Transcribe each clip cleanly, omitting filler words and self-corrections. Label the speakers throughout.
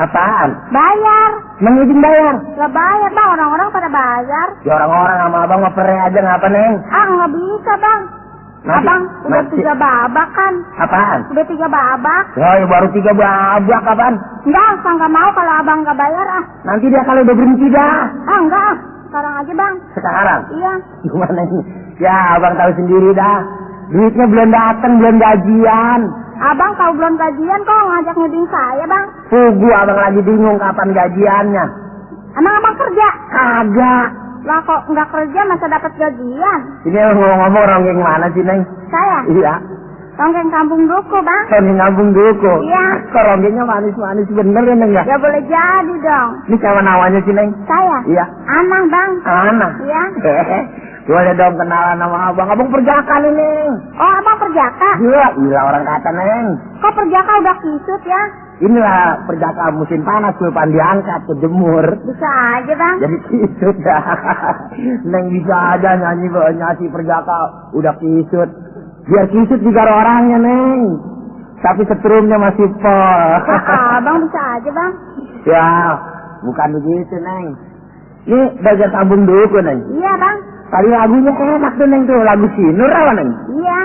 Speaker 1: Apaan?
Speaker 2: Bayar.
Speaker 1: Mengizin bayar?
Speaker 2: Lah bayar bang, orang-orang pada bayar.
Speaker 1: Ya orang-orang sama abang mah pere aja ngapa neng?
Speaker 2: Ah nggak bisa bang. Abang udah 3 babak kan?
Speaker 1: Apaan?
Speaker 2: Udah 3 babak.
Speaker 1: Ya baru 3 babak kapan?
Speaker 2: Enggak, saya nggak mau kalau abang nggak bayar ah.
Speaker 1: Nanti dia kalau udah berhenti dah.
Speaker 2: Ah enggak ah, sekarang aja bang.
Speaker 1: Sekarang?
Speaker 2: Iya.
Speaker 1: Gimana ini? Ya abang tahu sendiri dah. Duitnya belum datang, belum gajian.
Speaker 2: Abang tahu belum gajian kok ngajak ngeding saya bang.
Speaker 1: Pugu abang lagi bingung kapan gajiannya.
Speaker 2: Emang abang kerja?
Speaker 1: Kagak.
Speaker 2: Lah kok nggak kerja masa dapat gajian?
Speaker 1: Ini ngomong-ngomong ronggeng mana sih neng?
Speaker 2: Saya?
Speaker 1: Iya.
Speaker 2: Ronggeng Kampung Duku bang.
Speaker 1: Ronggeng Kampung Duku?
Speaker 2: Iya.
Speaker 1: Kok ronggengnya manis-manis bener ya neng ya?
Speaker 2: Ya boleh jadi dong.
Speaker 1: Ini siapa namanya sih neng?
Speaker 2: Saya?
Speaker 1: Iya.
Speaker 2: Anang bang.
Speaker 1: Anang?
Speaker 2: Iya.
Speaker 1: Boleh dong kenalan sama abang. Abang perjaka nih neng.
Speaker 2: Oh abang perjaka?
Speaker 1: Gila orang kata neng.
Speaker 2: Kok perjaka udah kisut ya?
Speaker 1: Inilah perjaka musim panas, pulpan diangkat, kejemur.
Speaker 2: Bisa aja bang.
Speaker 1: Jadi kisut dah. Neng bisa aja nyanyi perjaka udah kisut. Biar kisut juga orangnya neng. Tapi setrumnya masih pol.
Speaker 2: Abang bisa aja bang.
Speaker 1: Ya, bukan begitu neng. Ini belajar Kampung Duku neng.
Speaker 2: Iya bang.
Speaker 1: Tadi lagunya enak tuh neng tuh, lagu Sinur apa neng?
Speaker 2: Iya.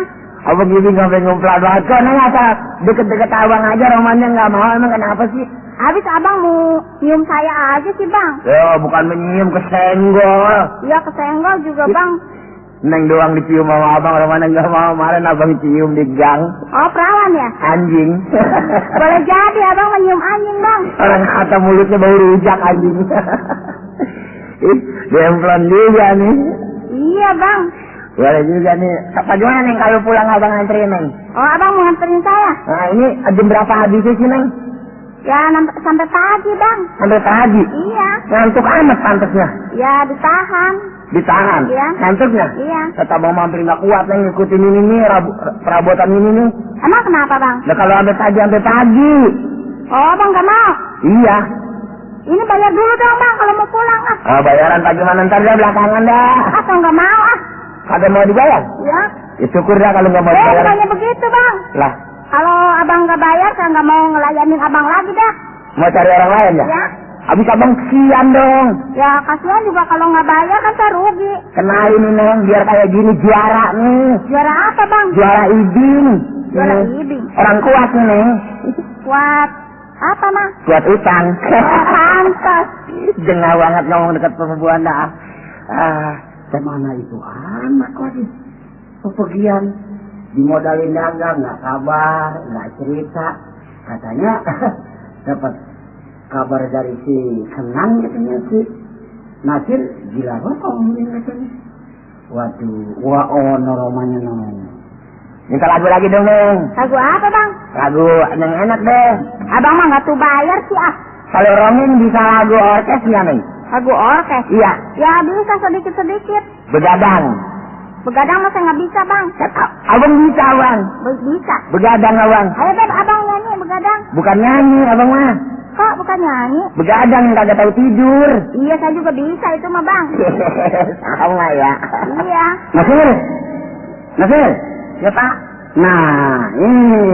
Speaker 1: Abang gini ngumpul-ngumpul banget kok neng, asal deket-deket abang aja romannya nggak mau, emang kenapa sih?
Speaker 2: Habis abang mau nyium saya aja sih bang.
Speaker 1: Ya bukan menyium, kesenggol.
Speaker 2: Iya kesenggol juga bang.
Speaker 1: Neng doang dicium sama abang, romannya nggak mau, kemarin abang cium di gang.
Speaker 2: Oh perawan ya?
Speaker 1: Anjing.
Speaker 2: Boleh jadi abang menyium anjing bang.
Speaker 1: Orang kata mulutnya bau rujak anjing. Demplon juga nih.
Speaker 2: Iya bang.
Speaker 1: Boleh juga nih. Bagaimana neng kalau pulang abang nganterin neng?
Speaker 2: Oh abang mau nganterin saya?
Speaker 1: Nah ini jam berapa habisnya sih neng?
Speaker 2: Ya sampai pagi bang.
Speaker 1: Sampai pagi?
Speaker 2: Iya.
Speaker 1: Ngantuk amat pantasnya?
Speaker 2: Ya ditahan.
Speaker 1: Ditahan?
Speaker 2: Iya.
Speaker 1: Ngantuknya?
Speaker 2: Iya.
Speaker 1: Kata abang mampir nggak kuat neng ngikutin ini nih, perabotan ini nih.
Speaker 2: Emang kenapa bang?
Speaker 1: Nah kalau sampai pagi.
Speaker 2: Oh bang nggak mau?
Speaker 1: Iya.
Speaker 2: Ini bayar dulu dong bang kalau mau pulang ah.
Speaker 1: Oh bayaran pagi mana ntar dah belakangan dah.
Speaker 2: Ah kalau nggak mau ah.
Speaker 1: Kagak mau dibayar?
Speaker 2: Iya.
Speaker 1: Ya syukur dah kalau nggak mau dibayar.
Speaker 2: Bukannya begitu bang.
Speaker 1: Lah.
Speaker 2: Kalau abang nggak bayar saya nggak mau ngelayanin abang lagi dah.
Speaker 1: Mau cari orang lain ya?
Speaker 2: Ya.
Speaker 1: Habis abang kesian dong.
Speaker 2: Ya kasihan juga kalau nggak bayar kan saya rugi.
Speaker 1: Kenalin nih neng, biar kayak gini juara nih.
Speaker 2: Juara apa bang?
Speaker 1: Juara ibing.
Speaker 2: Juara ibing.
Speaker 1: Orang kuat nih neng.
Speaker 2: Kuat. Apa mah?
Speaker 1: Kuat utang.
Speaker 2: Pantas.
Speaker 1: Jengah banget ngomong dekat perempuan dah. Kemana itu anak lagi? Pepergian. Dimodalin dagang, nggak kabar, nggak cerita. Katanya dapat kabar dari si Senang katanya si Nasir gila banget ngomongin katanya. Waduh, romanya namanya. Minta lagu lagi dong neng.
Speaker 2: Lagu apa bang?
Speaker 1: Lagu yang enak deh.
Speaker 2: Abang mah nggak tuh bayar sih ah.
Speaker 1: Kalau romin bisa lagu orkes ya neng?
Speaker 2: Lagu orkes?
Speaker 1: Iya.
Speaker 2: Ya bisa sedikit-sedikit.
Speaker 1: Begadang.
Speaker 2: Begadang masa nggak bisa bang?
Speaker 1: Abang bisa bang.
Speaker 2: Bisa.
Speaker 1: Begadang abang.
Speaker 2: Ayo beb abang nyanyi begadang.
Speaker 1: Bukan nyanyi abang mah.
Speaker 2: Kok bukan nyanyi?
Speaker 1: Begadang kagak tahu tidur.
Speaker 2: Iya saya juga bisa itu mah bang.
Speaker 1: Sama ya.
Speaker 2: Iya.
Speaker 1: Nasir. Ya pak. Nah ini.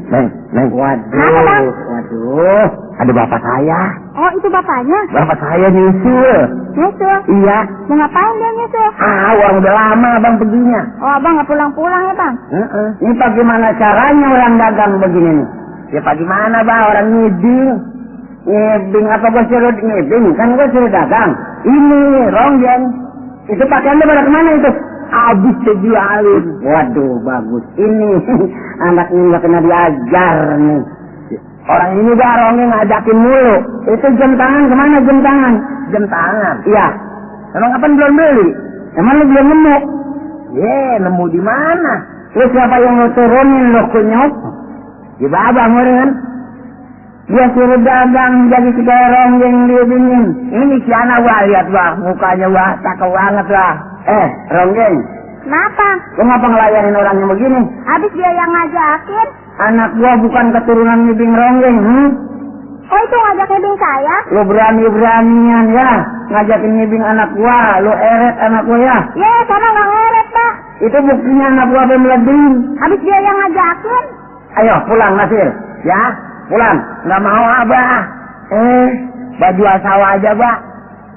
Speaker 1: Neng. Waduh. Ada bapak saya.
Speaker 2: Oh itu bapaknya?
Speaker 1: Bapak saya nyusul.
Speaker 2: Nyusul?
Speaker 1: Iya.
Speaker 2: Mau ngapain dia nyusul?
Speaker 1: Orang udah lama abang perginya.
Speaker 2: Oh abang nggak pulang-pulang ya bang?
Speaker 1: Ini bagaimana caranya orang dagang begini nih? Ya bagaimana bang orang ngibing? Ngibing apa gue suruh ngibing? Kan gue suruh dagang. Ini ronggeng. Itu pakaiannya pada kemana itu? Habis dijualin. Waduh bagus. Ini anak ini gak kena diajar nih. Orang ini ronggeng ngajakin mulu. Itu jam tangan kemana jam tangan? Jam tangan? Iya. Emang kapan belum beli? Emang lu belum nemu? Nemu di mana? Lu siapa yang lu turunin lu kunyuk? Di babang kan? Dia suruh dagang jadi kayak ronggeng dia bingin. Ini si anak wah lihat wah mukanya wah cakep banget lah. Ronggeng.
Speaker 2: Kenapa?
Speaker 1: Lu ngapa ngelayanin orang yang begini?
Speaker 2: Habis dia yang ngajakin.
Speaker 1: Anak gua bukan keturunan ngibing ronggeng,
Speaker 2: Oh itu ngajak ngibing saya?
Speaker 1: Lu berani-beranian ya ngajakin ngibing anak gua, lu eret anak gua ya?
Speaker 2: Ya karena nggak ngeret pak.
Speaker 1: Itu buktinya anak gua meleding.
Speaker 2: Habis dia yang ngajakin.
Speaker 1: Ayo pulang Nasir, ya. pulang. Nggak mau abah. Jual sawah aja, Mbak.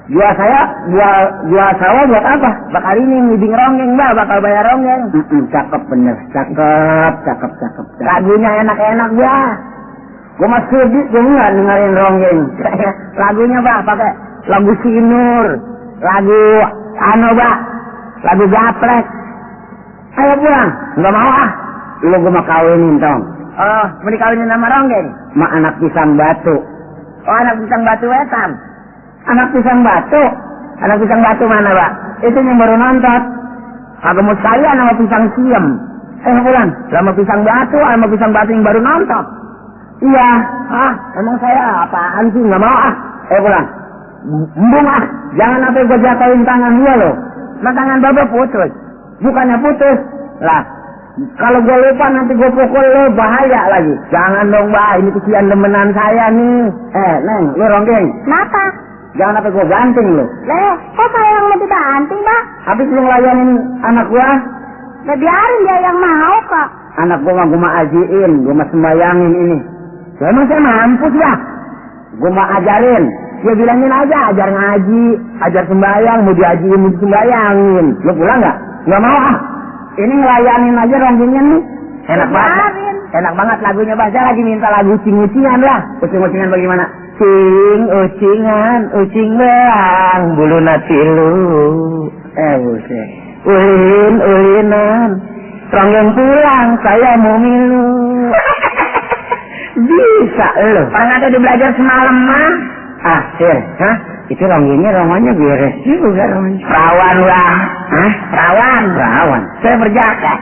Speaker 1: Jual sawah buat apa? Bakal ini ngibing ronggeng, Mbak. Bakal bayar ronggeng. Cakep bener. Cakep. Lagunya enak-enak, Mbak. Gue mas kredit, gue nggak dengerin ronggeng. Lagunya, Mbak, pakai lagu Sinur. Lagu Mbak. Lagu Gaplek. Ayo pulang. Nggak mau ah. Lu gue mau kawinin, Tong. Oh, mau dikawinin sama ronggeng? Mak anak pisang batu. Oh, anak pisang batu wetan. Anak pisang batu? Anak pisang batu mana, Pak? Itu yang baru nonton. Kagak mau sekalian sama pisang siem. Pulang. Sama pisang batu yang baru nonton. Iya. Emang saya apaan sih? Nggak mau ah. Pulang. Embung ah. Jangan sampai gue jatuhin tangan dia loh. Nah, tangan Bapak putus. Bukannya putus. Lah. Kalau gue lupa nanti gue pukul lo, bahaya lagi. Jangan dong, Mbak, ini kesian demenan saya nih. Neng, lu ronggeng.
Speaker 2: Kenapa?
Speaker 1: Jangan sampai gue banting lo.
Speaker 2: Kok saya yang mau dibanting, Bang?
Speaker 1: Habis lu ngelayanin anak gue?
Speaker 2: Biarin dia yang mau kok.
Speaker 1: Anak gue mah ajiin, gue mah sembayangin ini. Emang saya mampus ya? Gue mah ajarin. Dia bilangin aja, ajar ngaji, ajar sembayang, mau diajiin, mau disembayangin. Lu pulang nggak? Nggak mau ah. Ini ngelayanin aja ronggengnya nih. Enak banget. Enak banget lagunya, Pak. Saya lagi minta lagu ucing-ucingan lah. Ucing-ucingan bagaimana? Ucingan, ucing belang, bulu natilu. Buset. Ulinan, ronggeng pulang, saya mau milu. Bisa lo. Pernah ada di belajar semalam mah? Sir. Itu ronggengnya beres juga ronggengnya. Perawan, Bang. Perawan. Saya berjaka.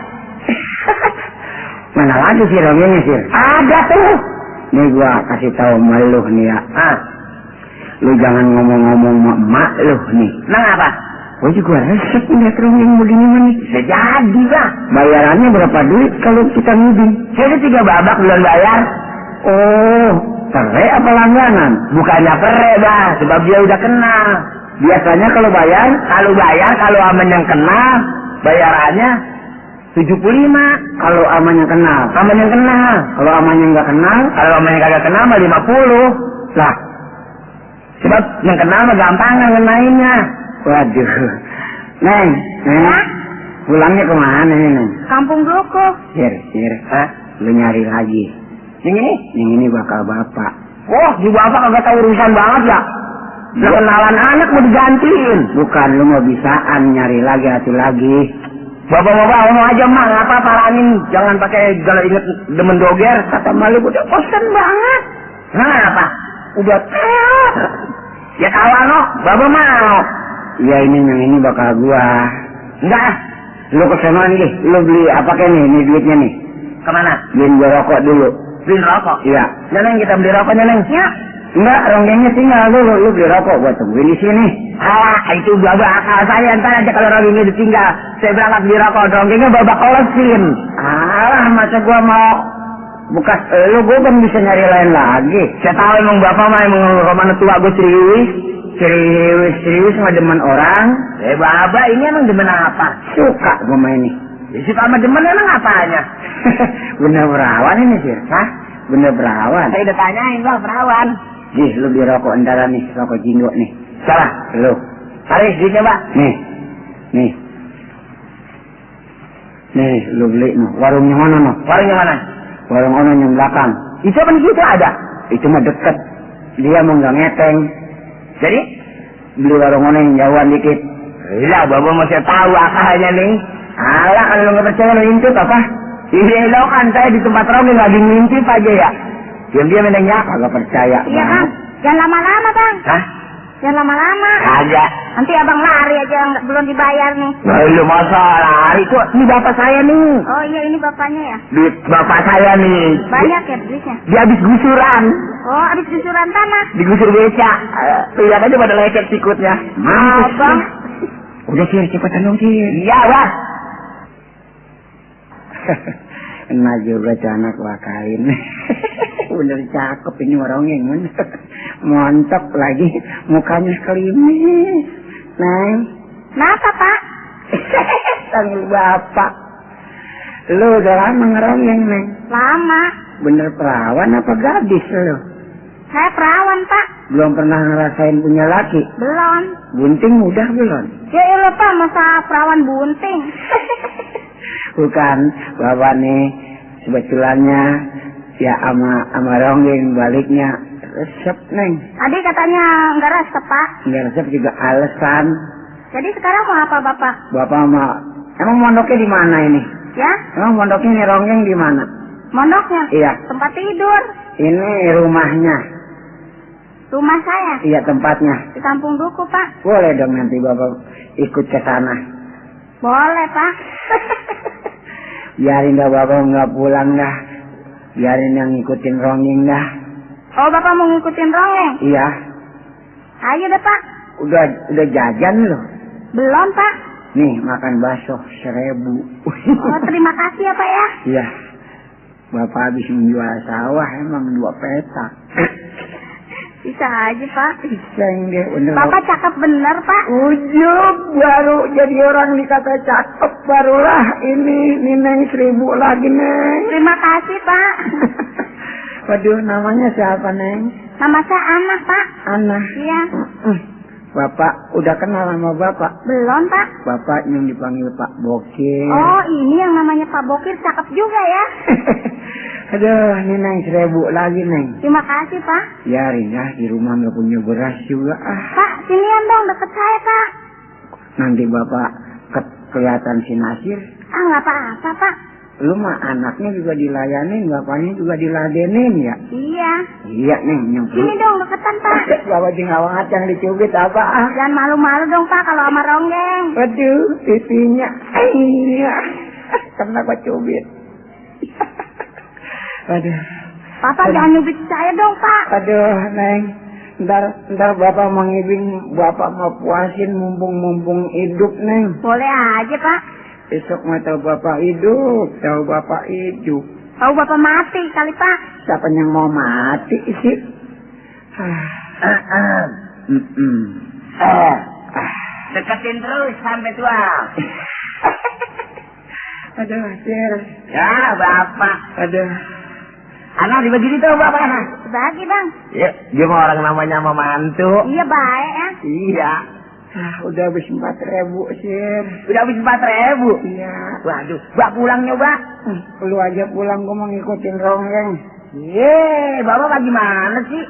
Speaker 1: Mana lagi sih ronggengnya, Sir? Ada tuh. Nih gua kasih tahu sama lu nih ya. Lu jangan ngomong-ngomong emak lu nih. Nah apa? Gua juga resep ngeliat ronggeng begini nih. Bisa jadi, Bang. Bayarannya berapa duit kalau kita ngibing? Saya 3 babak bulan bayar. Oh, pere apa langganan? Bukannya pere, Bah, sebab dia udah kenal. Biasanya kalau aman yang kenal, bayarannya 75. Kalau aman yang kenal. Kalau aman yang nggak kenal, kagak kenal mah 50. Lah, sebab yang kenal mah gampangan ngenainnya. Waduh. Neng. Pulangnya kemana nih, Neng?
Speaker 2: Kampung Duku.
Speaker 1: Sir. Lu nyari lagi. Yang ini bakal bapak. Oh, di bapak kagak tahu urusan banget ya. Kenalan anak mau digantiin. Bukan, lu mau bisaan nyari lagi, hati lagi. Bapak-bapak ngomong aja, Mak, ngapa paranin? Jangan pakai kalau inget demen doger. Kata Malik udah bosan banget. Kenapa? Udah teot. Ya kawan lo, bapak mau. Ya ini bakal gua. Enggak. Lu kesana nih, lu beli apa kayak nih duitnya nih? Kemana? Beliin gua rokok dulu. Beliin rokok? Iya. Neng, kita beli rokoknya, Neng. Ya. Enggak, ronggengnya tinggal dulu. Lu beli rokok, gua tungguin di sini. Itu babak akal saya. Ntar aja kalau ronggengnya ditinggal, saya berangkat beli rokok. Ronggengnya babak kolesin. Masa gua mau bekas gua kan bisa nyari lain lagi. Saya tahu emang bapak mah emang romana tua gua serius sama demen orang. Bapak ini emang demen apa? Suka gua main ini. Suka sama demen emang apanya? Bener perawan ini sih. Bener perawan. Saya udah tanyain, Bang, perawan. Nih, lu beli rokok antara nih, rokok jinggo nih. Salah, lu. Tarik duitnya, Pak. Nih, lu beli nih. Warungnya mana, no? Warungnya mana? Warung ono yang belakang. Itu apa situ ada? Itu mah deket. Dia mau nggak ngeteng. Jadi, beli warung ono yang jauhan dikit. Iya, Bapak masih tahu akalnya nih. Alah, kalau lu nggak percaya lu intip apa? Iya, lo kan saya di tempat ronggeng nggak ngintip aja ya. Diam-diam menengnya, kagak percaya.
Speaker 2: Iya, Bang. Jangan lama-lama, Bang.
Speaker 1: Hah?
Speaker 2: Jangan lama-lama.
Speaker 1: Kagak.
Speaker 2: Nanti abang lari aja, belum dibayar nih.
Speaker 1: Lu masa lari kok? Ini bapak saya nih.
Speaker 2: Oh iya, ini bapaknya ya?
Speaker 1: Duit bapak saya nih.
Speaker 2: Banyak ya duitnya?
Speaker 1: Dia habis gusuran.
Speaker 2: Oh, habis gusuran tanah?
Speaker 1: Digusur beca. Lihat aja pada lecet sikutnya. Mampus.
Speaker 2: Bang.
Speaker 1: Udah Sir, cepetan dong Sir. Iya, Bang. Enak juga tuh anak wakain. Bener cakep ini orangnya. Montok lagi. Mukanya kelimis. Neng.
Speaker 2: Kenapa, Pak?
Speaker 1: Panggil bapak. Lu udah lama ngerongeng, Neng?
Speaker 2: Lama.
Speaker 1: Bener perawan apa gadis lo?
Speaker 2: Saya perawan, Pak.
Speaker 1: Belum pernah ngerasain punya laki?
Speaker 2: Belum.
Speaker 1: Bunting udah belum?
Speaker 2: Ya iyalah, Pak, masa perawan bunting.
Speaker 1: Bukan, Bapak nih sebetulnya ya ama ronggeng baliknya resep, Neng.
Speaker 2: Tadi katanya nggak resep, Pak.
Speaker 1: Nggak resep juga alasan.
Speaker 2: Jadi sekarang mau apa, Bapak?
Speaker 1: Bapak mau, emang mondoknya di mana ini?
Speaker 2: Ya?
Speaker 1: Emang mondoknya nih ronggeng di mana?
Speaker 2: Mondoknya?
Speaker 1: Iya.
Speaker 2: Tempat tidur.
Speaker 1: Ini rumahnya.
Speaker 2: Rumah saya?
Speaker 1: Iya, tempatnya.
Speaker 2: Di Kampung Duku, Pak.
Speaker 1: Boleh dong nanti Bapak ikut ke sana.
Speaker 2: Boleh, Pak.
Speaker 1: Biarin dah Bapak nggak pulang dah. Biarin yang ngikutin ronggeng dah.
Speaker 2: Oh, Bapak mau ngikutin ronggeng?
Speaker 1: Iya.
Speaker 2: Ayo deh, Pak.
Speaker 1: Udah jajan loh.
Speaker 2: Belum, Pak.
Speaker 1: Nih, makan bakso 1.000.
Speaker 2: Oh, terima kasih ya, Pak ya.
Speaker 1: Iya. Bapak habis menjual sawah emang 2 petak.
Speaker 2: Bisa aja, Pak.
Speaker 1: Iseng deh, bener.
Speaker 2: Bapak cakep bener, Pak.
Speaker 1: Ujub, baru jadi orang dikata cakep, barulah ini Neng 1.000 lagi, Neng.
Speaker 2: Terima kasih, Pak.
Speaker 1: Waduh, namanya siapa, Neng?
Speaker 2: Nama saya Ana, Pak.
Speaker 1: Ana.
Speaker 2: Iya.
Speaker 1: Bapak udah kenal sama Bapak?
Speaker 2: Belum, Pak.
Speaker 1: Bapak yang dipanggil Pak Bokir.
Speaker 2: Oh, ini yang namanya Pak Bokir, cakep juga ya.
Speaker 1: Aduh, ini Neng 1.000 lagi, Neng.
Speaker 2: Terima kasih, Pak.
Speaker 1: Biarin ya, di rumah nggak punya beras juga.
Speaker 2: Pak, sinian dong, deket saya, Pak.
Speaker 1: Nanti Bapak kelihatan si Nasir.
Speaker 2: Nggak apa-apa, Pak.
Speaker 1: Lu mah anaknya juga dilayanin, bapaknya juga diladenin ya?
Speaker 2: Iya.
Speaker 1: Iya, Neng.
Speaker 2: Sini dong, deketan, Pak.
Speaker 1: Bapak tinggal yang dicubit apa?
Speaker 2: Jangan malu-malu dong, Pak, kalau sama ronggeng.
Speaker 1: Waduh, pipinya. Iya. Kena gua cubit. Aduh.
Speaker 2: Bapak jangan nyubit saya dong, Pak.
Speaker 1: Aduh, Neng. Ntar Bapak mau ngibing, Bapak mau puasin mumpung hidup, Neng.
Speaker 2: Boleh aja, Pak.
Speaker 1: Besok mau tahu Bapak hidup, tahu Bapak hidup.
Speaker 2: Tahu Bapak mati kali, Pak.
Speaker 1: Siapa yang mau mati sih?
Speaker 3: Deketin terus sampai tua.
Speaker 1: Aduh, Sir.
Speaker 3: Ya, Bapak.
Speaker 1: Aduh.
Speaker 3: Anak dibagi tuh Bapak, Anak.
Speaker 2: Bagi, Bang.
Speaker 3: Ya, dia mau orang namanya sama mantu.
Speaker 2: Iya, baik ya.
Speaker 3: Iya.
Speaker 1: Udah habis 4.000, Sir.
Speaker 3: Udah habis 4.000.
Speaker 1: Iya.
Speaker 3: Waduh, Mbak pulangnya, Mbak.
Speaker 1: Lu aja pulang, gua mau ngikutin ronggeng.
Speaker 3: Bapak bagaimana sih?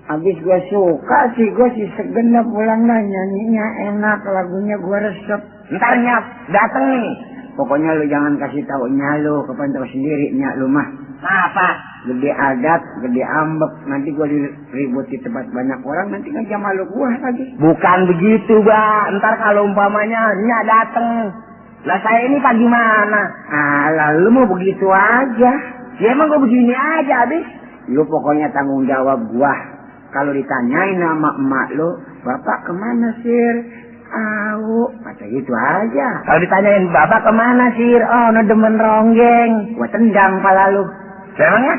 Speaker 1: Habis gua suka sih, gua sih segenap pulang dah, nyanyinya enak, lagunya gua resep.
Speaker 3: Ntar Nyap dateng nih.
Speaker 1: Pokoknya lu jangan kasih tahu lu, kapan tahu sendiri nyak lu mah.
Speaker 3: Apa?
Speaker 1: Gede adat, gede ambek, nanti gua diribut di tempat banyak orang, nanti ngajak malu gua lagi.
Speaker 3: Bukan begitu, Mbak. Ntar kalau umpamanya Nyak dateng, lah saya ini pak gimana?
Speaker 1: Lalu mau begitu aja.
Speaker 3: Ya emang gua begini aja habis.
Speaker 1: Lu pokoknya tanggung jawab gua. Kalau ditanyain sama emak lu, Bapak kemana, Sir? Kata gitu aja.
Speaker 3: Kalau ditanyain Bapak kemana, Sir? Oh, demen ronggeng.
Speaker 1: Gua tendang pala lu.
Speaker 3: Emangnya?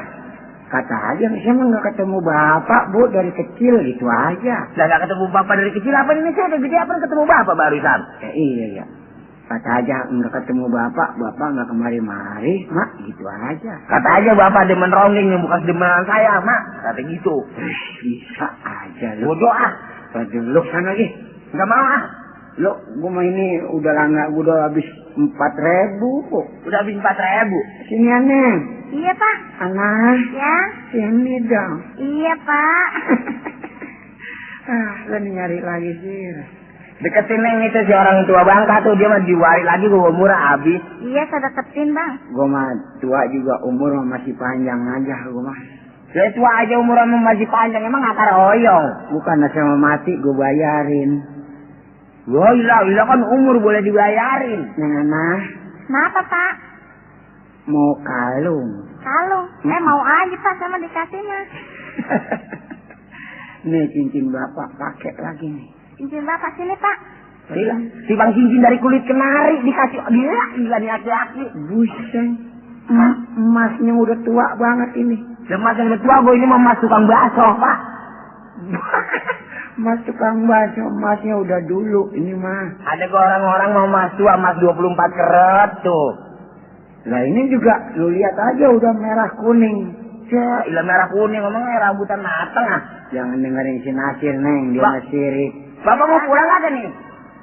Speaker 1: Kata aja, saya emang gak ketemu Bapak, Bu, dari kecil, gitu aja.
Speaker 3: Lah gak ketemu Bapak dari kecil, apa ini saya udah gede apa ketemu Bapak barusan?
Speaker 1: Iya. Kata aja, nggak ketemu Bapak nggak kemari-mari, Mak, gitu aja.
Speaker 3: Kata aja Bapak demen ronggeng yang bukan demenan saya, Mak. Kata gitu.
Speaker 1: Bisa aja lu.
Speaker 3: Bodoh ah.
Speaker 1: Lu sana lagi.
Speaker 3: Nggak mau ah.
Speaker 1: Lu, gua mah ini udah habis 4.000 kok.
Speaker 3: Udah habis 4.000.
Speaker 1: Sini aneh.
Speaker 2: Iya, Pak.
Speaker 1: Anak.
Speaker 2: Ya.
Speaker 1: Sini dong.
Speaker 2: Iya, Pak.
Speaker 1: Lu nyari lagi sih.
Speaker 3: Deketin Neng itu si orang tua Bangka tuh, dia mah diwari lagi gua umur habis.
Speaker 2: Iya, saya deketin, Bang.
Speaker 1: Gua mah tua juga, umur masih panjang aja gua mah.
Speaker 3: Saya tua aja umur masih panjang, emang akar oyong.
Speaker 1: Bukan asal mati gua bayarin.
Speaker 3: Wah, iya kan umur boleh dibayarin.
Speaker 1: Nah.
Speaker 2: Kenapa, Pak?
Speaker 1: Mau kalung.
Speaker 2: Kalung? Mau aja, Pak, sama dikasihnya.
Speaker 1: Nih cincin Bapak pakai lagi nih.
Speaker 2: Cincin Bapak sini, Pak.
Speaker 3: Si Bang cincin dari kulit kenari dikasih dia, gila nih laki-laki.
Speaker 1: Buset. Emasnya udah tua banget ini.
Speaker 3: Emas yang udah tua, gue ini mah emas tukang bakso, Pak.
Speaker 1: Emas tukang bakso, emasnya udah dulu ini mah.
Speaker 3: Ada ke orang-orang mau emas tua, emas 24 karat tuh.
Speaker 1: Lah ini juga lu lihat aja udah merah kuning.
Speaker 3: Ya, ilah merah kuning ngomongnya rambutan mateng ah.
Speaker 1: Jangan dengerin si Nasir, Neng, dia mah sirik.
Speaker 3: Bapak mau pulang kagak nih?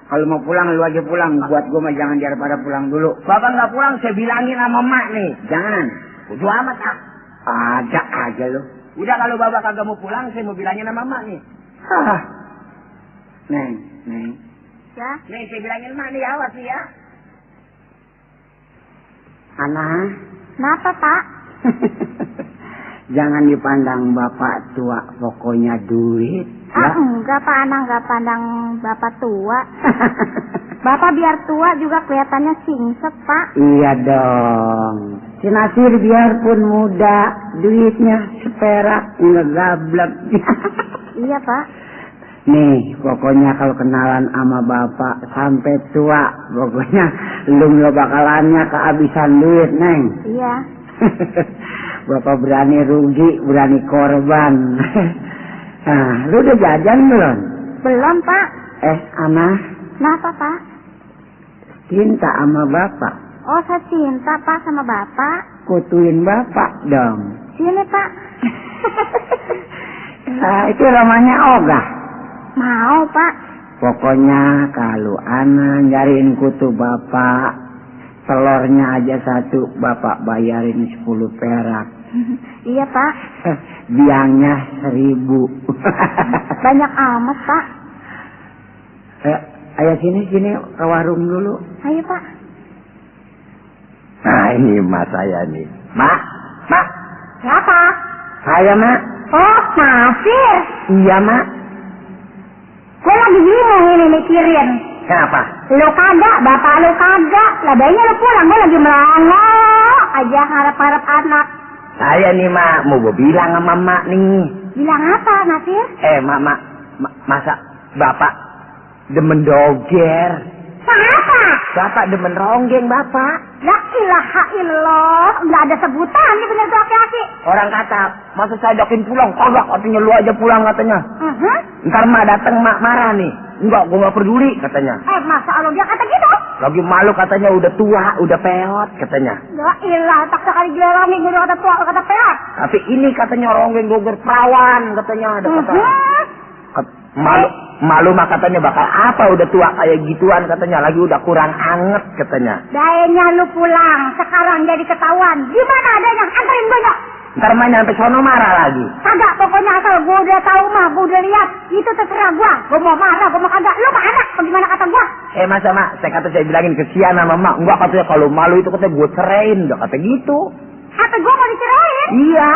Speaker 1: Kalau mau pulang lu aja pulang, buat gua mah jangan daripada pulang dulu.
Speaker 3: Bapak nggak pulang, saya bilangin sama mak nih.
Speaker 1: Jangan.
Speaker 3: Udah amat ah.
Speaker 1: Ada aja lu.
Speaker 3: Udah kalau bapak kagak mau pulang, saya mau bilangin sama mak nih.
Speaker 1: Hah. Neng.
Speaker 2: Ya.
Speaker 3: Nih saya bilangin mak nih, awas nih ya.
Speaker 1: Anak.
Speaker 2: Kenapa, Pak?
Speaker 1: Jangan dipandang bapak tua, pokoknya duit. Ya?
Speaker 2: Enggak, Pak. Anak enggak pandang bapak tua. Bapak biar tua juga kelihatannya singset, Pak.
Speaker 1: Iya dong. Si Nasir biarpun muda, duitnya seperak, ngegablek.
Speaker 2: Iya, Pak.
Speaker 1: Nih, pokoknya kalau kenalan sama bapak sampai tua, pokoknya lu gak bakalannya kehabisan duit, Neng.
Speaker 2: Iya.
Speaker 1: Bapak berani rugi, berani korban. Nah, lu udah jajan belum?
Speaker 2: Belum, Pak.
Speaker 1: Ana,
Speaker 2: Kenapa, Pak?
Speaker 1: cinta sama bapak.
Speaker 2: Oh, saya cinta, Pak, sama Bapak.
Speaker 1: Kutuin bapak dong.
Speaker 2: Sini, Pak.
Speaker 1: Nah, itu namanya ogah.
Speaker 2: Mau, Pak.
Speaker 1: Pokoknya kalau Ana nyariin kutu bapak, telurnya aja satu, bapak bayarin 10 perak.
Speaker 2: Iya, Pak.
Speaker 1: Biangnya 1000.
Speaker 2: Banyak amat, Pak.
Speaker 1: Ayo sini ke warung dulu.
Speaker 2: Ayo, Pak.
Speaker 3: Nah ini mak saya nih. Mak.
Speaker 2: Siapa?
Speaker 1: Saya, Mak.
Speaker 2: Oh, Nasir.
Speaker 1: Iya, Mak.
Speaker 2: Gue lagi bingung ini mikirin.
Speaker 3: Kenapa?
Speaker 2: Lu kagak, bapak lu kagak. Lah bayinya lu pulang, gue lagi melongo aja harap-harap anak.
Speaker 3: Saya nih mak, mau gue bilang sama mak nih.
Speaker 2: Bilang apa, Nasir?
Speaker 3: Mak, masa bapak demen doger?
Speaker 2: Siapa?
Speaker 3: Bapak demen ronggeng bapak.
Speaker 2: La ilaha illallah. Nggak ada sebutan nih bener tuh laki-laki.
Speaker 3: Orang kata, masa saya ajakin pulang? Kagak, katanya lu aja pulang katanya. Ntar mak dateng mak marah nih. Enggak, gue gak peduli katanya.
Speaker 2: Masa Allah dia kata gitu?
Speaker 3: Lagi malu katanya udah tua, udah peot katanya.
Speaker 2: La ilah, tak sekali gelorongin gue udah kata tua, kata peot.
Speaker 3: Tapi ini katanya ronggeng doger perawan katanya ada kata. Malu mah katanya bakal apa udah tua kayak gituan katanya, lagi udah kurang anget katanya.
Speaker 2: Dayanya lu pulang, sekarang jadi ketahuan. Gimana adanya? Anterin gue nyok.
Speaker 3: Ntar main sampai sono marah lagi.
Speaker 2: Kagak, pokoknya asal gue udah tahu mah, gue udah lihat. Itu terserah gue. Gue mau marah, gue mau kagak. Lu mah anak, bagaimana kata gue?
Speaker 3: Masa mak, saya bilangin kesian sama mak. Enggak katanya kalau malu itu katanya gue ceraiin, udah kata gitu.
Speaker 2: Apa gue mau diceraiin?
Speaker 3: Iya.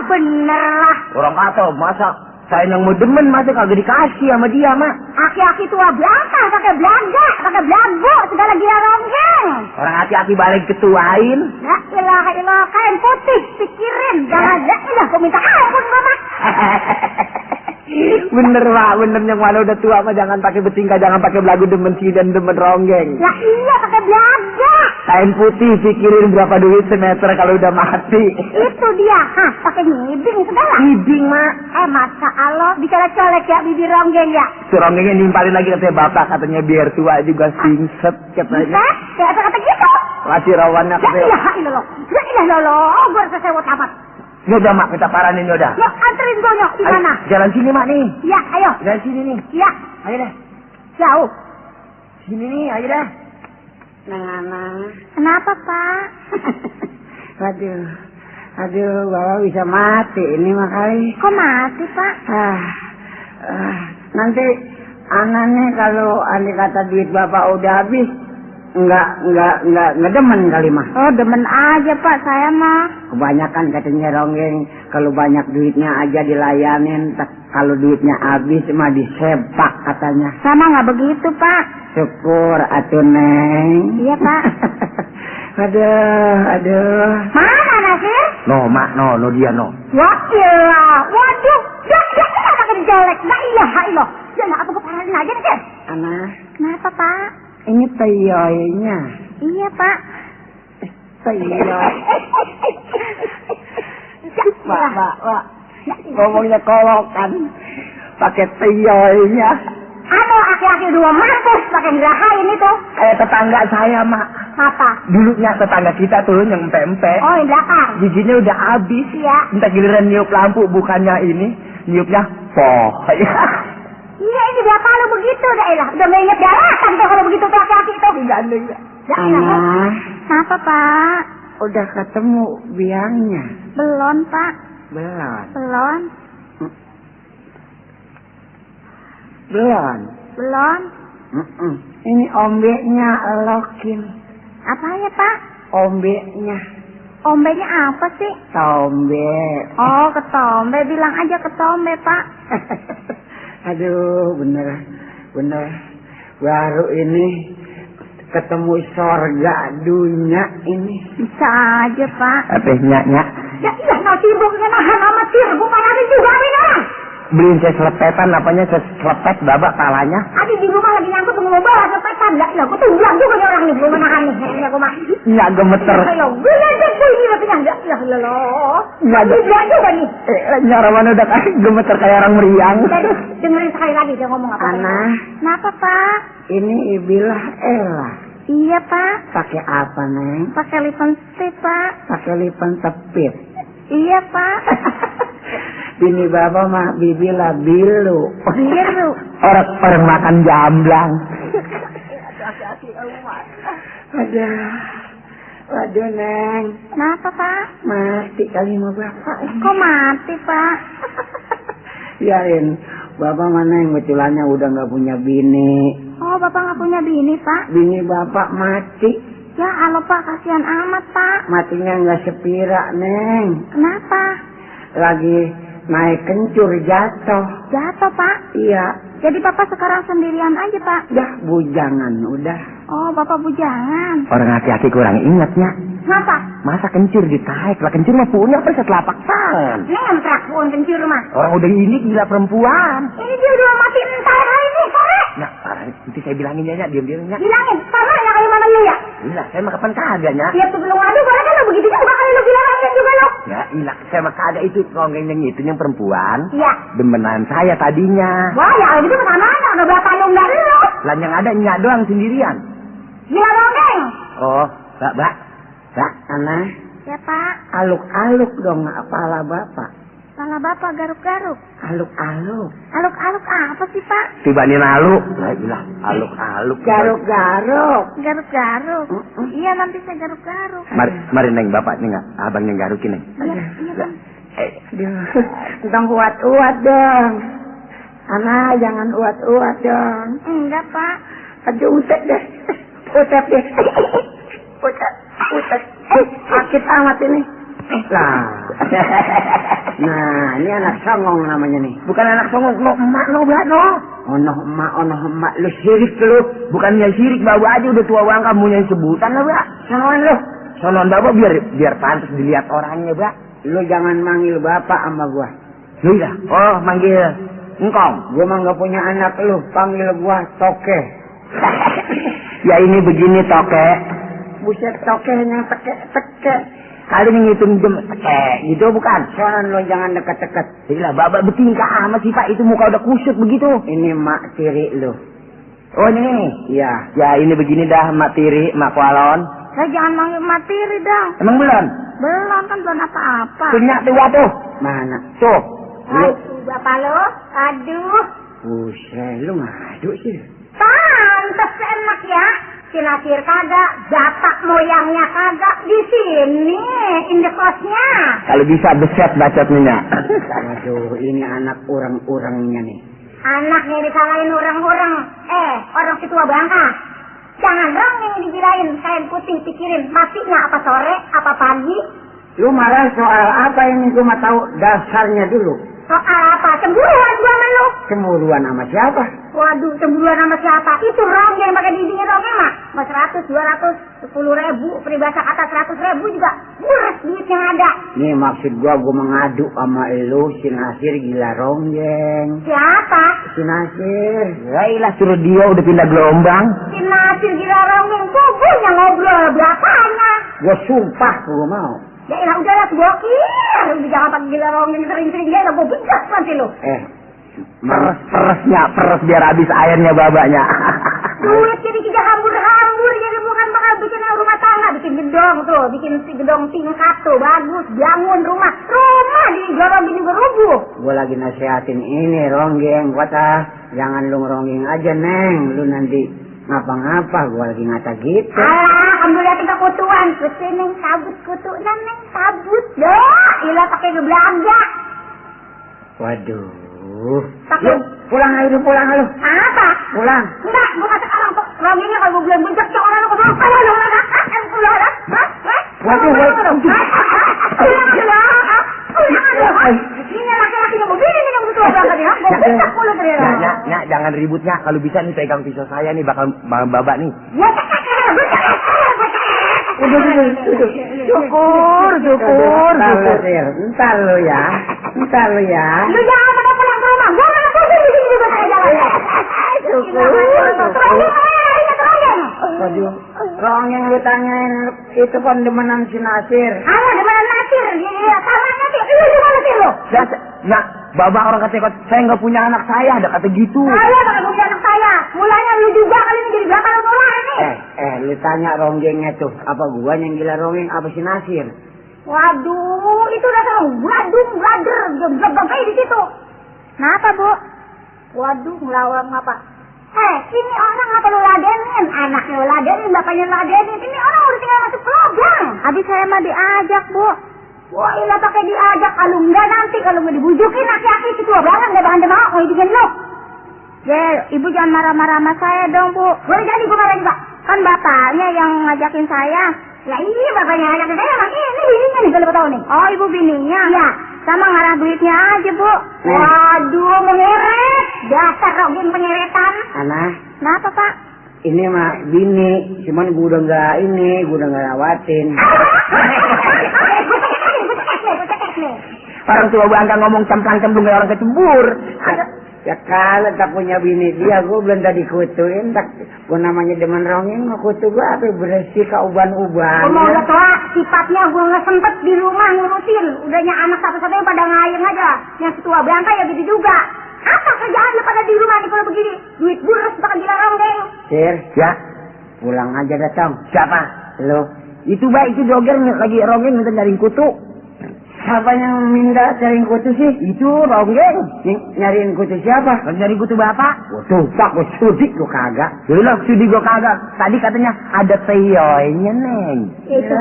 Speaker 2: Bener lah.
Speaker 3: Orang kata masa saya yang mau demen masa kagak dikasih sama dia mak.
Speaker 2: Aki-aki tua biasa, pakai belaga, pakai belagu, segala gila ronggeng.
Speaker 3: Orang hati-hati balik ketuain.
Speaker 2: La ilaha illallah, kain putih, pikirin. Jangan, la ilah, gue minta ampun gue mak.
Speaker 3: Bener mak, bener yang mana udah tua mah jangan pakai betingkah, jangan pakai belagu demen si dan demen ronggeng.
Speaker 2: Ya iya, pakai belaga.
Speaker 3: Kain putih pikirin berapa duit semeter kalau udah mati.
Speaker 2: Itu dia, pakai nyibing segala.
Speaker 3: Nyibing mak.
Speaker 2: Masa Allah, bicara colek ya bibir ronggeng ya.
Speaker 3: Si ronggengnya nimpalin lagi katanya bapak, katanya biar tua juga singset katanya.
Speaker 2: Bisa? Kata gitu.
Speaker 3: Masih rawannya katanya.
Speaker 2: Ya ilah ilallah, ya ilah ilallah, gue rasa sewot amat.
Speaker 3: Yaudah mak, kita paranin yaudah.
Speaker 2: Yuk, anterin gue nyok, di mana?
Speaker 3: Jalan sini mak nih.
Speaker 2: Iya, ayo.
Speaker 3: Jalan sini nih.
Speaker 2: Iya.
Speaker 3: Ayo deh.
Speaker 2: Jauh.
Speaker 3: Sini nih, ayo deh.
Speaker 1: Nana.
Speaker 2: Kenapa, Pak?
Speaker 1: Aduh, bapak bisa mati ini makanya.
Speaker 2: Kok mati, Pak?
Speaker 1: Nanti anaknya kalau andai kata duit bapak udah habis, nggak demen kali mah.
Speaker 2: Oh, demen aja, Pak, saya mah.
Speaker 1: Kebanyakan katanya ronggeng, kalau banyak duitnya aja dilayanin, kalau duitnya habis mah disepak katanya.
Speaker 2: Sama nggak begitu, Pak.
Speaker 1: Syukur atuh Neng.
Speaker 2: Iya, Pak.
Speaker 1: Aduh.
Speaker 2: Mana Nasir?
Speaker 3: No mak, no dia no.
Speaker 2: Ya ilah, waduh, ya pakai jelek, nggak ilah. Ya apa gue parahin aja nih,
Speaker 1: Anak.
Speaker 2: Kenapa, Pak?
Speaker 1: Ini teyoynya.
Speaker 2: Iya, Pak.
Speaker 1: Teyoy. Pak.
Speaker 3: Ngomongnya kolokan. Pakai teyoynya.
Speaker 2: Aki-aki dua mampus pakai ngerahain itu.
Speaker 3: Kayak tetangga saya mak.
Speaker 2: Apa?
Speaker 3: Dulunya tetangga kita tuh yang empe-empe.
Speaker 2: Oh, yang belakang.
Speaker 3: Giginya udah habis.
Speaker 2: Iya.
Speaker 3: Entah giliran niup lampu, bukannya ini. Niupnya poh.
Speaker 2: Iya, ini berapa lu begitu dah elah. Udah gak inget daratan tuh kalau begitu laki-laki itu.
Speaker 3: Gandeng.
Speaker 1: Ana,
Speaker 2: Kenapa, Pak?
Speaker 1: udah ketemu biangnya?
Speaker 2: Belum, Pak.
Speaker 1: Belum.
Speaker 2: Belum.
Speaker 1: Belum.
Speaker 2: Belum.
Speaker 1: Ini ombeknya elokin.
Speaker 2: Apa ya, Pak?
Speaker 1: Ombeknya.
Speaker 2: Ombenya apa sih?
Speaker 1: Tombe.
Speaker 2: Oh, ketombe. Bilang aja ketombe, Pak.
Speaker 1: Aduh, bener. Baru ini ketemu sorga dunia ini.
Speaker 2: Bisa aja, Pak.
Speaker 3: Apa nyak?
Speaker 2: Ya iya, sibuknya nahan amatir. Bukan ada juga nih orang.
Speaker 3: Beliin saya selepetan, apanya saya selepet babak palanya.
Speaker 2: Adi di rumah lagi nyangkut mengubah sepetan. Lah, aku tuh bilang juga nih orang nih. Belum menahan nih. Ya, aku mah.
Speaker 3: Nyak gemeter.
Speaker 2: Ayo, gue aja ini katanya. Ya, Allah.
Speaker 3: Nyak
Speaker 2: Juga juga nih.
Speaker 3: Nyak Ramana udah kayak gemeter kayak orang meriang.
Speaker 2: Jadi, dengerin sekali lagi dia ngomong apa.
Speaker 1: Ana,
Speaker 2: Kenapa, Pak?
Speaker 1: ini ibilah Ella.
Speaker 2: Iya, Pak.
Speaker 1: Pakai apa, Neng?
Speaker 2: Pakai lipstick, Pak.
Speaker 1: Pakai lipan tepit.
Speaker 2: Iya, Pak.
Speaker 1: Bini bapak mah bibilah bilu.
Speaker 2: Biru.
Speaker 3: Orang makan jamblang.
Speaker 1: Waduh, Neng.
Speaker 2: Kenapa, Pak?
Speaker 1: Mati kali sama bapak.
Speaker 2: Kok mati, Pak?
Speaker 1: Biarin. Bapak mana yang betulannya udah nggak punya bini.
Speaker 2: Oh, Bapak nggak punya bini, Pak?
Speaker 1: Bini bapak mati.
Speaker 2: Ya, Allah, Pak. Kasihan amat, Pak.
Speaker 1: Matinya nggak sepira, Neng.
Speaker 2: Kenapa?
Speaker 1: Lagi naik kencur jatuh.
Speaker 2: Jatuh, Pak.
Speaker 1: Iya.
Speaker 2: Jadi Bapak sekarang sendirian aja, Pak?
Speaker 1: Dah bujangan udah.
Speaker 2: Oh, Bapak bujangan.
Speaker 3: Orang hati-hati kurang ingatnya.
Speaker 2: Kenapa?
Speaker 3: Masa kencur ditarik? Lah kencur mah punya apa setelapak tangan.
Speaker 2: Nemprak pohon kencur mah.
Speaker 3: Orang udah ini gila perempuan.
Speaker 2: Ini dia udah mati entar hari ini, sore.
Speaker 3: Nah, nanti saya bilangin ya, diam-diam ya.
Speaker 2: Bilangin, sama ya kayak mana lu ya?
Speaker 3: Iya, saya mah kapan kagak ya.
Speaker 2: Tiap sebelum ngadu, karena kan lo begitu juga kali lo bilang aja juga lo.
Speaker 3: Ya, iya, saya mah kagak itu ronggeng yang itu yang perempuan.
Speaker 2: Iya.
Speaker 3: Demenan saya tadinya.
Speaker 2: Wah, ya kalau gitu kemana-mana, udah berapa lu enggak lo?
Speaker 3: Lah yang ada nyak doang sendirian.
Speaker 2: Gila dongeng.
Speaker 3: Oh, Mbak,
Speaker 1: Ana,
Speaker 2: Ya, Pak.
Speaker 1: aluk-aluk dong kepala bapak.
Speaker 2: Kepala Bapak garuk-garuk.
Speaker 1: Aluk-aluk.
Speaker 2: Aluk-aluk apa sih, Pak?
Speaker 3: tiba nih lalu. Lah, ilah, aluk-aluk.
Speaker 1: Garuk-garuk.
Speaker 2: Garuk-garuk. Iya, nanti saya garuk-garuk.
Speaker 3: Mari Neng, bapak nih nggak, abang yang garukin Neng.
Speaker 2: Iya, Bang.
Speaker 1: Tentang uat-uat dong. Ana, jangan uat-uat dong.
Speaker 2: Enggak, Pak.
Speaker 1: Aduh, utet deh. Utet deh. Utet. Sakit amat ini. Lah. Nah, ini anak songong namanya nih.
Speaker 3: Bukan anak songong, no emak, no Mbak, no.
Speaker 1: Ono emak, lu sirik lu.
Speaker 3: Bukannya sirik, bawa aja udah tua bang, kamu yang sebutan lah, Mbak.
Speaker 1: Sonoan lu.
Speaker 3: Sonon bapak biar pantas dilihat orangnya, Mbak.
Speaker 1: Lu jangan manggil bapak sama gua.
Speaker 3: Lu ya? Oh, manggil engkong.
Speaker 1: Gua mah gak punya anak lu, panggil gua toke.
Speaker 3: Ya ini begini toke.
Speaker 1: Buset tokenya teke.
Speaker 3: Kali ini ngitung jam teke, gitu bukan?
Speaker 1: Sonoan lu jangan deket-deket.
Speaker 3: Gila, bapak bertingkah amat sih Pak, itu muka udah kusut begitu.
Speaker 1: Ini mak tiri lu.
Speaker 3: Oh ini?
Speaker 1: Iya.
Speaker 3: Ya ini begini dah, mak tiri, mak kualon.
Speaker 2: Saya jangan manggil materi dong.
Speaker 3: Emang belum?
Speaker 2: Belum kan belum apa-apa.
Speaker 3: Punya tua tuh.
Speaker 1: Mana?
Speaker 3: Tuh. Lu.
Speaker 2: Aduh, Bapak lo. Aduh.
Speaker 1: Buset, lu ngadu sih.
Speaker 2: Pantes enak ya. Sinasir kagak, jatak moyangnya kagak di sini, indekosnya.
Speaker 3: Kalau bisa beset bacotnya.
Speaker 1: Aduh, ini anak orang-orangnya nih.
Speaker 2: Anaknya disalahin orang-orang. Orang si tua bangka. Jangan dong yang dibilangin kain putih pikirin matinya apa sore, apa pagi.
Speaker 1: Lu marah soal apa ini? Gua mau tahu dasarnya dulu.
Speaker 2: Soal apa? Cemburuan gua sama lu.
Speaker 1: Cemburuan sama siapa?
Speaker 2: Waduh, cemburuan sama siapa? Itu rong yang pakai dindingnya rongnya mah. Mau 100, 200, 10.000, peribahasa kata 100.000 juga buras duit yang ada.
Speaker 1: Nih maksud gua mengadu sama elu, si Nasir gila ronggeng.
Speaker 2: Siapa?
Speaker 1: Si Nasir.
Speaker 3: Ya ilah suruh dia udah pindah gelombang.
Speaker 2: Si Nasir gila ronggeng, kubunya ngobrol berapanya.
Speaker 1: Gua sumpah gua mau.
Speaker 2: Ya ilah udahlah gokil. Udah jangan pakai gila ronggeng sering-sering dia, gua begas nanti lu.
Speaker 3: Peres biar habis airnya babaknya.
Speaker 2: Duit jadi tidak hambur-hambur, jadi bukan bakal bikin rumah gedong tuh, bikin si gedong tingkat tuh, bagus, bangun rumah digorongin juga rubuh.
Speaker 1: Gue lagi nasihatin ini, Ronggeng, kata jangan lu ngeronggeng aja, Neng. Lu nanti ngapa-ngapa, gue lagi ngata gitu.
Speaker 2: Alah, kamu lihat tiga kutuan, kutu Neng sabut, kutu Neng sabut. Dah, ilah pakai geblaga.
Speaker 1: Waduh.
Speaker 2: Pakai...
Speaker 1: Pulang aja, pulang lu.
Speaker 2: Apa?
Speaker 1: Pulang.
Speaker 2: Enggak, gue kata orang tuh, ronggengnya kalau gue bilang bencak, orang lu kesana, kalah dong,
Speaker 1: Waduh,
Speaker 2: ini laki-laki yang begini nih yang butuh banget ya. Gue bencak mulut dia.
Speaker 3: Nak, jangan ributnya. Kalau bisa nih pegang pisau saya nih bakal babak nih.
Speaker 1: Udah.
Speaker 3: Syukur.
Speaker 1: Entar lu ya.
Speaker 2: Lu jangan pada pulang ke rumah. Gue mana pusing di sini juga saya jalan.
Speaker 1: Waduh, Ronggeng lu tanyain itu kondemenan si Nasir.
Speaker 2: Ayo, demenan Nasir. Iya, sama Nasir. Lu juga Nasir lu.
Speaker 3: Nak, babak orang kata saya nggak punya anak saya, ada kata gitu.
Speaker 2: Ayo, pakai bukti anak saya. Mulanya lu juga kali ini jadi belakang orang ini.
Speaker 1: Lu tanya Ronggengnya tuh, apa gua yang gila Ronggeng, apa si Nasir?
Speaker 2: Waduh, itu udah sama blader, gebek di situ. Kenapa, Bu? Waduh, ngelawang apa? Ini orang apa lu ladenin? Anaknya lu ladenin, bapaknya lu ladenin. Ini orang udah tinggal masuk ke lubang. Habis saya mah diajak, Bu. Wah, ilah pakai diajak. Kalau enggak nanti, kalau nggak dibujukin, laki-laki si tua banget nggak bakalan mau ngidingin lu. Ibu jangan marah-marah sama saya dong, Bu. Boleh jadi gue marah juga. Kan bapaknya yang ngajakin saya. Ya iya, bapaknya ngajakin saya. Emang ini bininya nih, kalau tahu nih. Oh, ibu bininya? Iya. Sama ngarah duitnya aja, Bu. Waduh, mengeret. Dasar Ronggeng pengeretan.
Speaker 1: Anak.
Speaker 2: Kenapa, Pak?
Speaker 1: Ini mah bini, cuman gue udah nggak rawatin.
Speaker 3: Orang tua bangga ngomong cemplang-cemplung kayak orang kecembur.
Speaker 1: Ya kalau tak punya bini dia, gue belum tadi kutuin. Gue namanya demen Ronggeng, mau kutu gue apa bersih ke uban-uban.
Speaker 2: Gue mau udah tua, sifatnya gue nggak sempet di rumah ngurusin. Udahnya anak satu-satunya pada ngayeng aja. Yang setua bangka ya gitu juga. Apa kerjaannya pada di rumah nih kalau begini? Duit burus bakal gila Ronggeng.
Speaker 1: Sir,
Speaker 3: Ya,
Speaker 1: pulang aja datang.
Speaker 3: siapa?
Speaker 1: Lo,
Speaker 3: Itu baik, itu doger lagi Ronggeng minta nyariin kutu.
Speaker 1: siapa yang minta cariin kutu sih?
Speaker 3: Itu Ronggeng.
Speaker 1: Nyariin kutu siapa?
Speaker 3: Nyari kutu bapak.
Speaker 1: Waduh, pak, gue sudi lu kagak.
Speaker 3: Dulu sudi gua kagak. Tadi katanya ada teyoynya, Neng.
Speaker 2: Itu.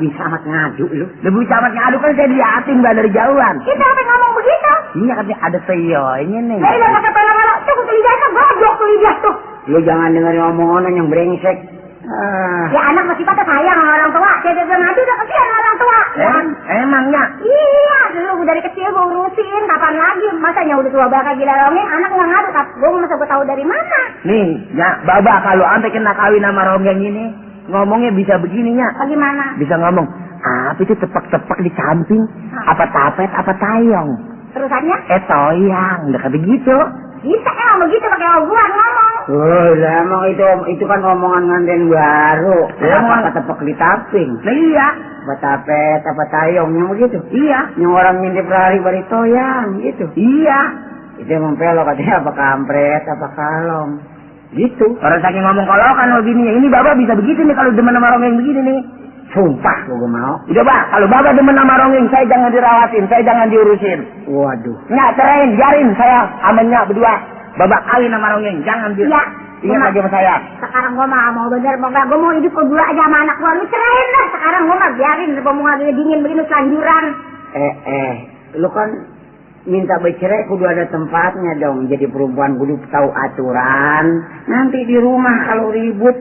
Speaker 1: Bisa amat ngadu lu.
Speaker 3: Lebih camat ngadu kan saya liatin mbak dari jauhan.
Speaker 2: Kita apa yang ngomong begitu?
Speaker 3: Iya katanya ada teyoynya, Neng.
Speaker 2: Ya ilah pakai pala-pala. Tuh kutu lidahnya goblok tuh lidah tuh.
Speaker 1: Lu jangan dengerin omongan yang brengsek.
Speaker 2: Ya anak masih pada sayang sama orang tua. Dia ngadu udah kesian sama orang tua.
Speaker 3: Emangnya?
Speaker 2: Iya, dulu dari kecil gue urusin. Kapan lagi? Masanya udah tua bakal gila Ronggeng, anak nggak ngadu. Gue masa gue tahu dari mana?
Speaker 3: Nih, ya, Baba kalau sampai kena kawin sama Ronggeng ini, ngomongnya bisa begininya.
Speaker 2: Bagaimana?
Speaker 3: Bisa ngomong, apa itu tepak-tepak di samping? Apa tapet, apa tayong?
Speaker 2: Terusannya?
Speaker 3: Toyang, udah kata gitu.
Speaker 2: Bisa emang begitu pakai oguan ngomong.
Speaker 1: Oh, lah emang itu kan omongan nganten baru.
Speaker 3: Ya,
Speaker 1: Apa tepek di taping?
Speaker 3: Nah iya,
Speaker 1: Apa tapet, apa tayong, yang begitu.
Speaker 3: iya,
Speaker 1: Yang orang ngintip lari bari toyang, gitu.
Speaker 3: iya.
Speaker 1: Itu emang pelok katanya apa kampret, apa kalong. Gitu.
Speaker 3: Orang saking ngomong kalau kan lo bini, ini Baba bisa begitu nih kalau demen sama Ronggeng begini nih.
Speaker 1: Sumpah gue mau.
Speaker 3: Udah Pak, kalau Baba demen sama Ronggeng, saya jangan dirawatin, saya jangan diurusin.
Speaker 1: Waduh.
Speaker 3: Nggak, cerain, biarin saya amennya berdua. Baba kawin sama Ronggeng, jangan di...
Speaker 2: Iya.
Speaker 3: Ingat lagi sama saya.
Speaker 2: Sekarang gue mah mau bener, mau gak, gue mau hidup berdua aja sama anak gue. Lu cerain lah. Sekarang gue mah biarin, gue mau lagi dingin begini selanjuran.
Speaker 1: Lu kan minta bercerai kudu ada tempatnya dong. Jadi perempuan kudu tahu aturan. Nanti di rumah kalau ribut,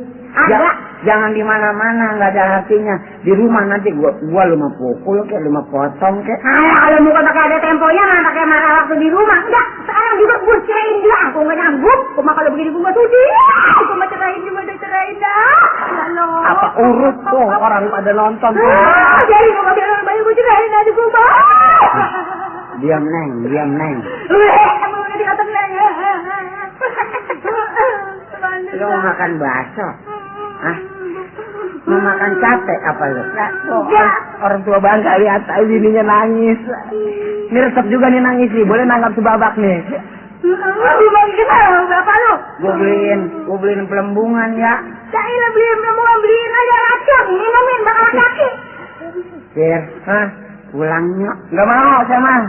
Speaker 1: jangan di mana-mana, nggak ada artinya. Di rumah nanti gua lu mau pukul kayak lu mau potong kayak.
Speaker 2: Kalau muka pakai ada temponya, mah pakai marah waktu di rumah. Enggak, sekarang juga gue ceraiin dia. Aku nggak nyanggup. Gue mah kalau begini gue mah sudi. Gue mah cerain dah. Lalu.
Speaker 3: Apa urut tuh orang pada nonton tuh.
Speaker 2: Jadi gue nggak bilang bayi gue cerain aja gue mah.
Speaker 1: Diam neng.
Speaker 2: Kamu udah di atas neng.
Speaker 1: Lu mau makan bakso? Hah? Mau makan capek apa lu?
Speaker 3: Orang tua bangga lihat bininya nangis. Ini resep juga nih nangis nih, boleh nanggap sebabak nih.
Speaker 2: Lu bagi kenal berapa lu?
Speaker 1: Gue beliin pelembungan ya.
Speaker 2: Saya beliin aja racun. Yang minumin bakal laki.
Speaker 1: Sir,
Speaker 3: Hah?
Speaker 1: pulangnya.
Speaker 3: Nggak mau saya mah.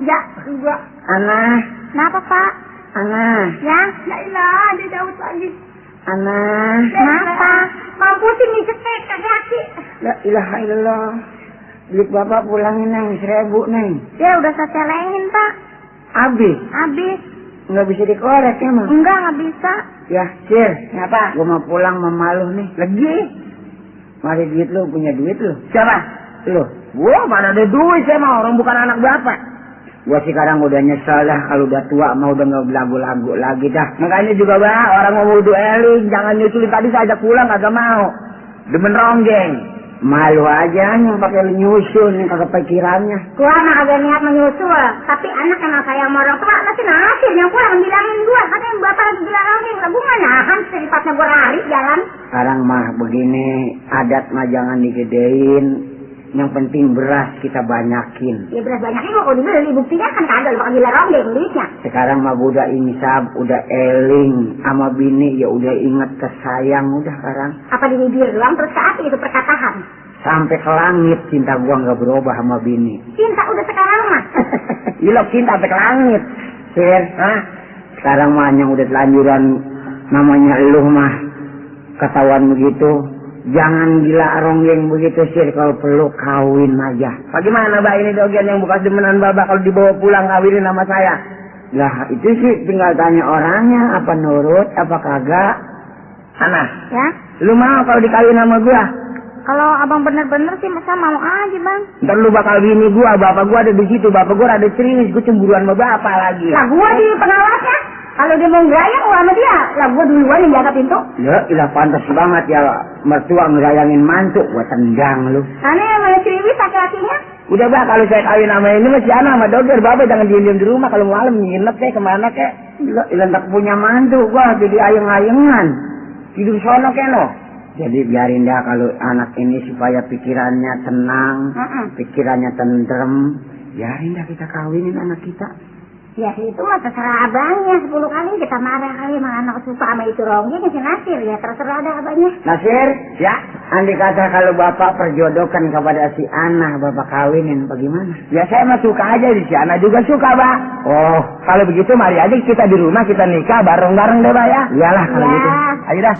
Speaker 2: Ya, juga.
Speaker 1: Ana,
Speaker 2: Kenapa, Pak?
Speaker 1: Ana,
Speaker 2: Ya, ya ilah, dia jauh lagi.
Speaker 1: Ana.
Speaker 2: Kenapa? Mampusin nih cetek kaki.
Speaker 1: La ilaha illallah. Duit bapak pulangin neng 1.000 neng.
Speaker 2: Ya udah saya celengin, Pak.
Speaker 1: Habis. Nggak bisa dikorek emang.
Speaker 2: Enggak, nggak bisa.
Speaker 1: Ya, Sir.
Speaker 3: Kenapa?
Speaker 1: Gua mau pulang memaluh nih.
Speaker 3: Lagi?
Speaker 1: Mari duit lu, punya duit lu.
Speaker 3: Siapa?
Speaker 1: Lu.
Speaker 3: Gua mana ada duit saya mah, orang bukan anak bapak.
Speaker 1: Gua sekarang udah nyesel dah kalau udah tua mau udah nggak belagu-lagu lagi dah.
Speaker 3: Makanya juga bah, orang mau wudu eling, jangan nyusulin tadi saya ajak pulang kagak mau. Demen ronggeng.
Speaker 1: Malu aja yang pakai lu nyusul nih kagak pikirannya.
Speaker 2: Gua mah agak niat menyusul, tapi anak kenal saya sama orang tua, nanti nasir yang pulang bilangin gua, katanya bapak lagi bilang lagi, lah gua nggak nahan, serifatnya gua lari jalan.
Speaker 1: Sekarang mah begini, adat mah jangan digedein. Yang penting beras kita banyakin.
Speaker 2: Ya beras banyaknya gua kalau dibeli, buktinya kan kagak, lu pakai gila ronggeng duitnya.
Speaker 1: Sekarang mah udah insaf, udah eling sama bini ya udah inget kesayang udah sekarang.
Speaker 2: Apa di bibir doang, terus ke hati itu perkataan.
Speaker 1: Sampai ke langit cinta gua nggak berubah sama bini.
Speaker 2: Cinta udah sekarang mah.
Speaker 3: Ilok cinta sampai ke langit.
Speaker 1: Sir,
Speaker 3: Hah?
Speaker 1: sekarang mah yang udah telanjuran namanya lu mah ketahuan begitu. Jangan gila ronggeng begitu Sir, kalau perlu kawin aja.
Speaker 3: Bagaimana Mbak ini dogen yang bekas demenan Bapak kalau dibawa pulang ngawinin sama saya?
Speaker 1: Lah itu sih tinggal tanya orangnya apa nurut apa kagak.
Speaker 3: Ana,
Speaker 2: Ya,
Speaker 3: lu mau kalau dikawin sama gua?
Speaker 2: kalau abang bener-bener sih masa mau aja bang.
Speaker 3: Ntar lu bakal bini gua, bapak gua ada di situ, bapak gua ada serius, gua cemburuan sama bapak lagi.
Speaker 2: Lah gua di pengawasnya. Kalau dia mau ngerayang gua sama dia, lah gua duluan yang jaga pintu.
Speaker 1: Ya ilah pantas banget ya mertua ngerayangin mantu, gua tendang lu.
Speaker 2: Aneh yang malah ceriwis laki-lakinya.
Speaker 3: Udah Mbak, kalau saya kawin sama ini masih Ana sama Doger, bapak jangan diem-diem di rumah, kalau malam nginep kek kemana kek.
Speaker 1: Ilah tak punya mantu gua jadi ayeng-ayengan.
Speaker 3: Tidur sono kek no.
Speaker 1: Jadi biarin dah kalau anak ini supaya pikirannya tenang, pikirannya tentrem. Biarin dah kita kawinin anak kita.
Speaker 2: Ya itu mah terserah abangnya, 10 kali kita marah kali emang anak suka sama itu ronggeng si Nasir, ya terserah ada abangnya.
Speaker 1: Nasir,
Speaker 3: Ya,
Speaker 1: andai kata kalau bapak perjodohkan kepada si Ana, bapak kawinin bagaimana?
Speaker 3: ya saya mah suka aja di si Ana juga suka Mbak.
Speaker 1: Oh,
Speaker 3: Kalau begitu mari aja kita di rumah kita nikah bareng-bareng deh Mbak ya.
Speaker 1: iyalah kalau
Speaker 2: Ya.
Speaker 1: gitu.
Speaker 3: Ayo dah.